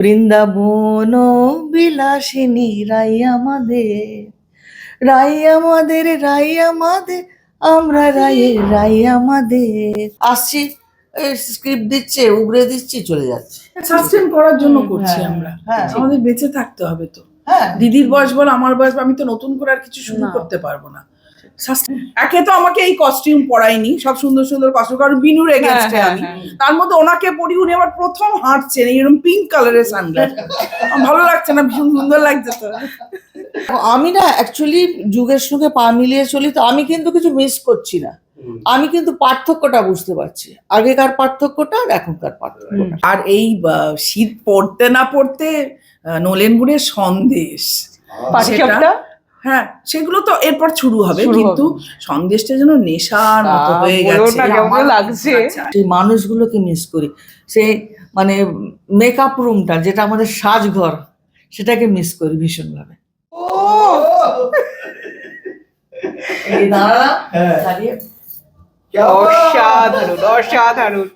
বৃন্দাবন বিলাসিনী রাই আমাদের, রাই আমাদের, রাই আমাদের, আমরা রায়ে রাই আমাদের। আসছি, স্ক্রিপ্ট দিচ্ছে, উগরে দিচ্ছি, চলে যাচ্ছে। সাস্টেন করার জন্য করছি আমরা, আমাদের বেঁচে থাকতে হবে তো। দিদির বয়স বল, আমার বয়স, আমি তো নতুন করে আর কিছু শুরু করতে পারবো না। একে তো আমাকে এই কস্টিউম পরাইনি, সব সুন্দর সুন্দর কস্টিউম, কারণ বিনুর এগেনস্টে আমি, তার মধ্যে ওনাকে পরি, উনি আবার প্রথম হাঁটছেন এরকম পিঙ্ক কালারের সানগ্লাস, ভালো লাগছে না? ভীষণ সুন্দর লাগছে তো। আমি না অ্যাকচুয়ালি যুগের সঙ্গে পা মিলিয়ে চলি, তো আমি কিন্তু কিছু মিস করছি না। আমি কিন্তু পার্থক্যটা বুঝতে পারছি, আগেকার পার্থক্যটা আর এখনকার পার্থক্যটা। আর এই শীত পড়তে না পড়তে নলেন গুড়ের সন্দেশ, সেটা হ্যাঁ, সেগুলো তো এরপর শুরু হবে, কিন্তু সন্দেশটা যেন নেশার মতো হয়ে গেছে, কেমন লাগছে। সেই মানুষগুলোকে মিস করি, সেই মানে মেকআপ রুমটা যেটা আমাদের সাজঘর, সেটাকে মিস করি ভীষণ ভাবে। অসাধারণ অসাধারণ।